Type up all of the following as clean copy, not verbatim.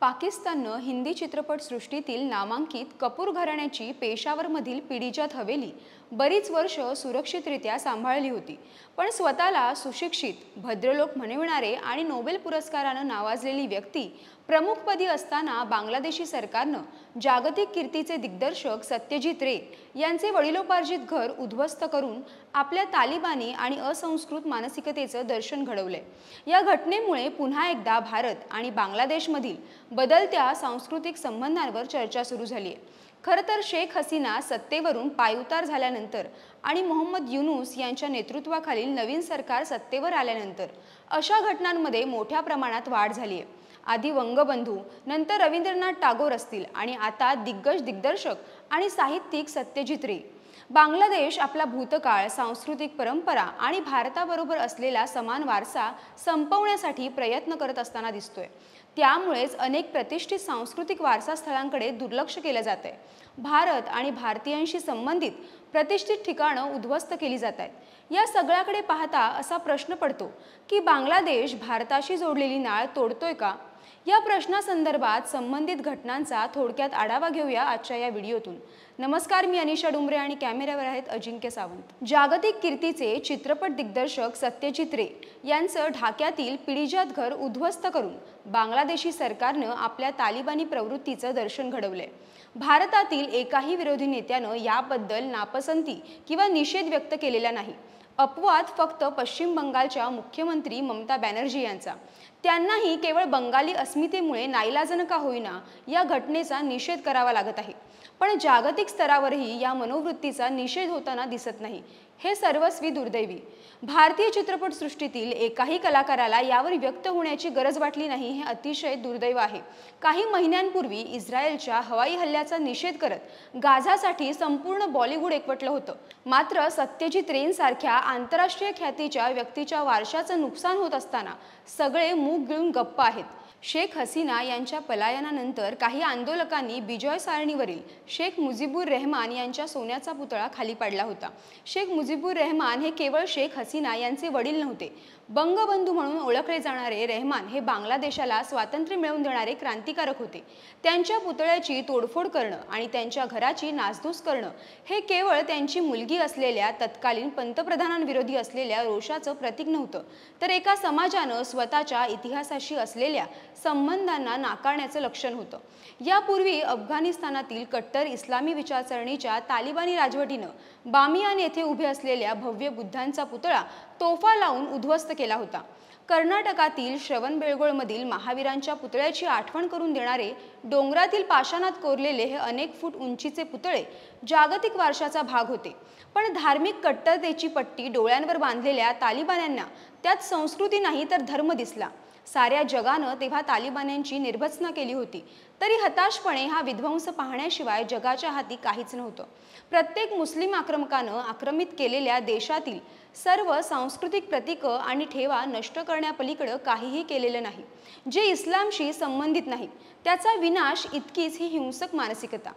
पाकिस्ताननं हिंदी चित्रपटसृष्टीतील नामांकित कपूर घराण्याची पेशावरमधील पिढीजात हवेली बरीच वर्ष सुरक्षितरित्या सांभाळली होती। पण स्वतःला सुशिक्षित, भद्रलोक म्हणविणारे आणि नोबेल पुरस्कारानं नावाजलेली व्यक्ती प्रमुखपदी असताना बांगलादेशी सरकारनं जागतिक कीर्तीचे दिग्दर्शक सत्यजित रे यांचे वडिलोपार्जित घर उद्ध्वस्त करून आपल्या तालिबानी आणि असंस्कृत मानसिकतेचं दर्शन घडवले। या घटनेमुळे पुन्हा एकदा भारत आणि बांगलादेशमधील बदलत्या सांस्कृतिक संबंधांवर चर्चा सुरू झाली आहे। खरं तर शेख हसीना सत्तेवरून पायउतार झाल्यानंतर आणि मोहम्मद युनूस यांच्या नेतृत्वाखालील नवीन सरकार सत्तेवर आल्यानंतर अशा घटनांमध्ये मोठ्या प्रमाणात वाढ झाली आहे। आधी वंगबंधू, नंतर रवींद्रनाथ टागोर असतील आणि आता दिग्गज दिग्दर्शक आणि साहित्यिक सत्यजित रे। बांगलादेश आपला भूतकाळ, सांस्कृतिक परंपरा आणि भारताबरोबर असलेला समान वारसा संपवण्यासाठी प्रयत्न करत असताना दिसतोय। त्यामुळेच अनेक प्रतिष्ठित सांस्कृतिक वारसा स्थळांकडे दुर्लक्ष केले जाते। भारत आणि भारतीयांशी संबंधित प्रतिष्ठित ठिकाणं उद्ध्वस्त केली जात आहेत। या सगळ्याकडे पाहता असा प्रश्न पडतो की बांगलादेश भारताशी जोडलेली नाळ तोडतोय का? या प्रश्नासंदर्भात संबंधित घटनांचा थोडक्यात आढावा घेऊया आजच्या या व्हिडिओतून। नमस्कार, मी अनिशा डुंबरे आणि कॅमेऱ्यावर आहेत अजिंक्य सावंत। जागतिक कीर्तीचे चित्रपट दिग्दर्शक सत्यजित रे यांचं ढाक्यातील पिढीजात घर उद्ध्वस्त करून बांगलादेशी सरकारनं आपल्या तालिबानी प्रवृत्तीचं दर्शन घडवलंय। भारतातील एकाही विरोधी नेत्यानं याबद्दल नापसंती किंवा निषेध व्यक्त केलेला नाही। अपवाद फक्त पश्चिम बंगालच्या मुख्यमंत्री ममता बॅनर्जी यांचा। त्यांनाही केवळ बंगाली अस्मितेमुळे नाईलाजानं का होईना या घटनेचा निषेध करावा लागत आहे। पण जागतिक स्तरावरही या मनोवृत्तीचा निषेध होताना दिसत नाही। हे सर्वस्वी दुर्दैवी। भारतीय चित्रपटसृष्टीतील एकाही कलाकाराला यावर व्यक्त होण्याची गरज वाटली नाही, हे अतिशय दुर्दैव आहे। काही महिन्यांपूर्वी इस्रायलच्या हवाई हल्ल्याचा निषेध करत गाझासाठी संपूर्ण बॉलिवूड एकवटलं होतं। मात्र सत्यजित रेंसारख्या आंतरराष्ट्रीय ख्यातीच्या व्यक्तीच्या वारशाचं नुकसान होत असताना सगळे मूग गिळून गप्प आहेत। शेख हसीना यांच्या पलायनानंतर काही आंदोलकांनी बिजॉय सारणीवरील शेख मुजीबुर रहमान यांच्या सोन्याचा पुतळा खाली पाडला होता। शेख मुजीबुर रहमान हे केवळ शेख हसीना यांचे वडील नव्हते। बंगबंधू म्हणून ओळखले जाणारे रहमान हे बांगलादेशाला स्वातंत्र्य मिळवून देणारे क्रांतिकारक होते। त्यांच्या पुतळ्याची तोडफोड करणं आणि त्यांच्या घराची नासधूस करणं हे केवळ त्यांची मुलगी असलेल्या तत्कालीन पंतप्रधानांविरोधी असलेल्या रोषाचं प्रतीक नव्हतं, तर एका समाजानं स्वतःच्या इतिहासाशी असलेल्या संबंधांना नाकारण्याचं लक्षण होतं। यापूर्वी अफगाणिस्तानातील कट्टर इस्लामी विचारसरणीच्या तालिबानी राजवटीनं बामियान येथे उभे असलेल्या भव्य बुद्धांचा पुतळा तोफा लावून उद्ध्वस्त केला होता। कर्नाटकातील श्रवणबेळगोळमधील महावीरांच्या पुतळ्याची आठवण करून देणारे डोंगरातील पाषाणात कोरलेले हे अनेक फूट उंचीचे पुतळे जागतिक वारशाचा भाग होते। पण धार्मिक कट्टरतेची पट्टी डोळ्यांवर बांधलेल्या तालिबान्यांना त्यात संस्कृती नाही तर धर्म दिसला। साऱ्या जगानं तेव्हा तालिबान्यांची निर्भत्सना केली होती, तरी हताशपणे हा विध्वंस पाहण्याशिवाय जगाच्या हाती काहीच नव्हतं। प्रत्येक मुस्लिम आक्रमकानं आक्रमित केलेल्या देशातील सर्व सांस्कृतिक प्रतीकं आणि ठेवा नष्ट करण्यापलीकडे काहीही केलेलं नाही। जे इस्लामशी संबंधित नाही त्याचा विनाश इतकीच ही हिंसक मानसिकता।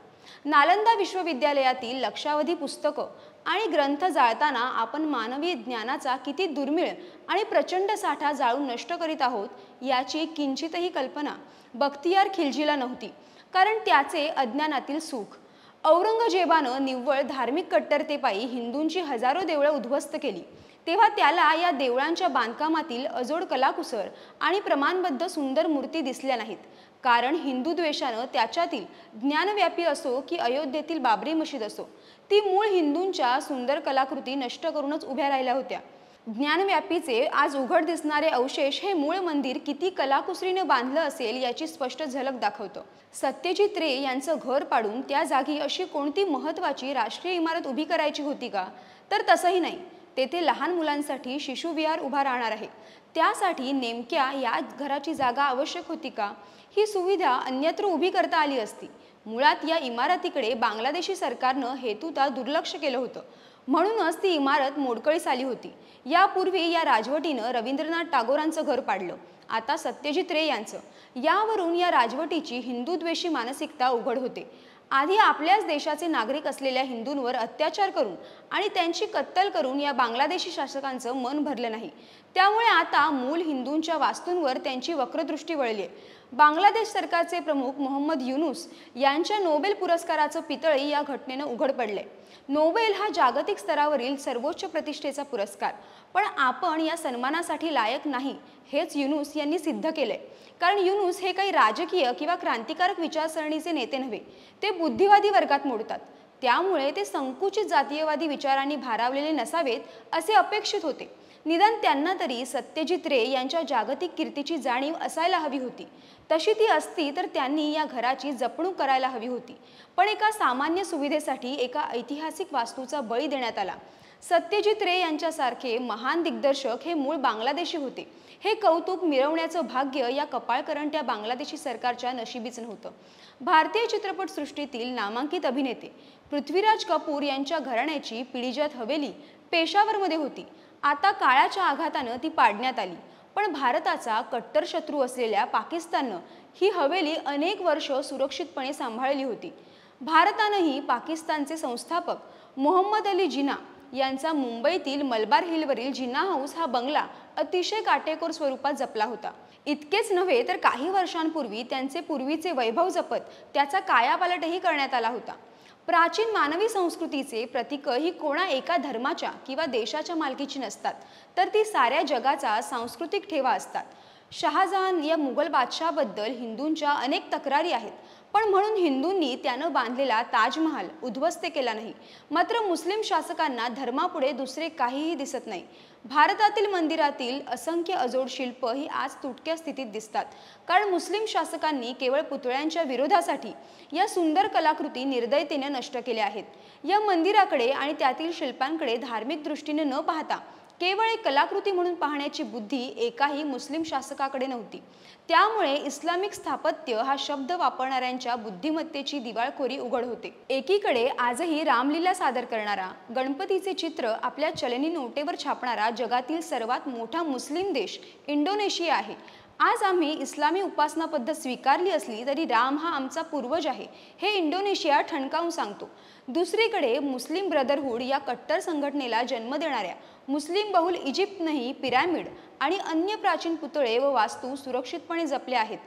नालंदा विश्वविद्यालयातील लक्षावधी पुस्तकं आणि ग्रंथ जाळताना आपण मानवी ज्ञानाचा किती दुर्मिळ आणि प्रचंड साठा जाळून नष्ट करीत आहोत याची किंचितही कल्पना बख्तियार खिलजीला नव्हती, कारण त्याचे अज्ञानातील सुख। औरंगजेबानं निव्वळ धार्मिक कट्टरतेपायी हिंदूंची हजारो देवळं उद्ध्वस्त केली, तेव्हा त्याला या देवळांच्या बांधकामातील अजोड कलाकुसर आणि प्रमाणबद्ध सुंदर मूर्ती दिसल्या नाहीत, कारण हिंदू द्वेषानं त्याच्यातील ज्ञानव्यापी असो की अयोध्येतील बाबरी मशीद असो, ती मूळ हिंदूंच्या सुंदर कलाकृती नष्ट करूनच उभ्या राहिल्या होत्या। ज्ञानव्यापीचे आज उघड दिसणारे अवशेष हे मूळ मंदिर किती कलाकुसरीने बांधलं असेल याची स्पष्ट झलक दाखवतं। सत्यजित रे यांचं घर पाडून त्या जागी अशी कोणती महत्त्वाची राष्ट्रीय इमारत उभी करायची होती का? तर तसंही नाही। तेथे लहान मुलांसाठी शिशुविहार उभा राहणार आहे, त्यासाठी नेमक्या या घराची जागा आवश्यक होती का? ही सुविधा अन्यत्र उभी करता आली असती। मुळात या इमारतीकडे बांगलादेशी सरकारनं हेतुता दुर्लक्ष केलं होतं, म्हणूनच ती इमारत मोडकळीस आली होती। यापूर्वी या राजवटीनं रवींद्रनाथ टागोरांचं घर पाडलं, आता सत्यजित रे यांचं। यावरून या राजवटीची हिंदूद्वेषी मानसिकता उघड होते। आधी आपल्याच देशाचे नागरिक असलेल्या हिंदूंवर अत्याचार करून आणि त्यांची कत्तल करून या बांगलादेशी शासकांचं मन भरलं नाही, त्यामुळे आता मूल हिंदूंच्या वास्तूंवर त्यांची वक्रदृष्टी वळली आहे। बांगलादेश सरकारचे प्रमुख मोहम्मद युनूस यांच्या नोबेल पुरस्काराचं पितळी या घटनेनं उघड पडले। नोबेल हा जागतिक स्तरावरील सर्वोच्च प्रतिष्ठेचा पुरस्कार, पण आपण या सन्मानासाठी लायक नाही हेच युनूस यांनी सिद्ध केले। कारण युनूस हे काही राजकीय किंवा क्रांतिकारक विचारसरणीचे नेते नव्हे, ते बुद्धिवादी वर्गात मोडतात। त्यामुळे ते संकुचित जातीयवादी विचारांनी भारावलेले नसावेत असे अपेक्षित होते। निदान त्यांना तरी सत्यजित रे यांच्या जागतिक कीर्तीची जाणीव असायला हवी होती। तशी ती असती तर त्यांनी या घराची जपणूक करायला हवी होती, पण एका सामान्य सुविधेसाठी एका ऐतिहासिक वास्तूचा बळी देण्यात आला। सत्यजित रे यांच्यासारखे महान दिग्दर्शक हे मूळ बांगलादेशी होते। हे कौतुक मिरवण्याचं भाग्य या कपाळकरंट्या बांगलादेशी सरकारच्या नशिबीच नव्हतं। भारतीय चित्रपटसृष्टीतील नामांकित अभिनेते पृथ्वीराज कपूर यांच्या घराण्याची पिढीजात हवेली पेशावरमध्ये होती। आता काळाच्या आघातानं ती पाडण्यात आली, पण भारताचा कट्टर शत्रू असलेल्या पाकिस्ताननं ही हवेली अनेक वर्ष सुरक्षितपणे सांभाळली होती। भारतानंही पाकिस्तानचे संस्थापक मोहम्मद अली जिना यांचा मुंबईतील मलबार हिलवरील जिना हाऊस हा बंगला अतिशय काटेकोर स्वरूपात जपला होता। इतकेच नव्हे तर काही वर्षांपूर्वी त्यांचे पूर्वीचे वैभव जपत त्याचा कायापालटही करण्यात आला होता। प्राचीन मानवी संस्कृतीचे प्रतीक ही कोणा एका धर्माच्या किंवा देशाच्या मालकीची नसतात, तर ती साऱ्या जगाचा सांस्कृतिक ठेवा असतात। शहाजहान या मुघल बादशाहबद्दल हिंदूंच्या अनेक तक्रारी आहेत, पण म्हणून हिंदूंनी त्यानं बांधलेला ताजमहाल उद्ध्वस्त केला नाही। मात्र मुस्लिम शासकांना धर्मापुढे दुसरे काहीही दिसत नाही। भारतातील मंदिरातील असंख्य अजोड शिल्प ही आज तुटक्या स्थितीत दिसतात, कारण मुस्लिम शासकांनी केवळ पुतळ्यांच्या विरोधासाठी या सुंदर कलाकृती निर्दयतेने नष्ट केल्या आहेत। या मंदिराकडे आणि त्यातील शिल्पांकडे धार्मिक दृष्टीने न पाहता केवळ एक कलाकृती म्हणून पाहण्याची बुद्धी एकाही मुस्लिम शासकाकडे नव्हती। त्यामुळे इस्लामिक स्थापत्य हा शब्द वापरणाऱ्यांच्या बुद्धिमत्तेची दिवाळखोरी उघड होते। एकीकडे आजही रामलीला सादर करणारा, गणपतीचे चित्र आपल्या चलनी नोटेवर छापणारा जगातील सर्वात मोठा मुस्लिम देश इंडोनेशिया आहे। आज आम्ही इस्लामी उपासना पद्धत स्वीकारली असली तरी राम हा आमचा पूर्वज आहे हे इंडोनेशिया ठणकावून सांगतो। दुसरीकडे मुस्लिम ब्रदरहूड या कट्टर संघटनेला जन्म देणाऱ्या मुस्लिम बहुल इजिप्तनंही पिरॅमिड आणि अन्य प्राचीन पुतळे व वास्तू सुरक्षितपणे जपले आहेत।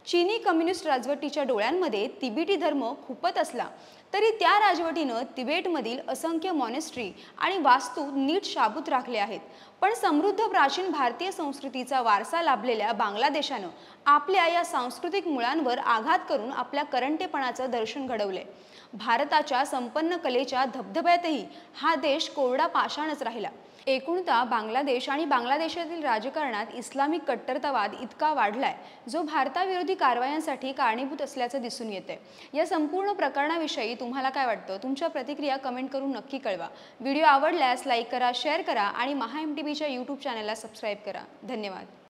चीनी कम्युनिस्ट राजवटीच्या डोळ्यांमध्ये तिबेटी धर्म खुपत असला तरी त्या राजवटीनं तिबेटमधील असंख्य मॉनेस्ट्री आणि वास्तू नीट शाबूत राखले आहेत। पण समृद्ध प्राचीन भारतीय संस्कृतीचा वारसा लाभलेल्या बांगलादेशानं आपल्या या सांस्कृतिक मुळांवर आघात करून आपल्या करंटेपणाचं दर्शन घडवले। भारताच्या संपन्न कलेच्या धबधब्यातही हा देश कोरडा पाषाणच राहिला। एकूणतः बांगलादेश आणि बांगलादेशातील राजकारणात इस्लामिक कट्टरतावाद इतका वाढलाय, जो भारताविरोधी कारवायांसाठी कारणीभूत असल्याचं दिसून येतंय। या संपूर्ण प्रकरणाविषयी तुम्हाला काय वाटतं? तुमच्या प्रतिक्रिया कमेंट करून नक्की कळवा। व्हिडिओ आवडल्यास लाईक करा, शेअर करा आणि महाएमटीबीच्या यूट्यूब चॅनलला सबस्क्राईब करा। धन्यवाद।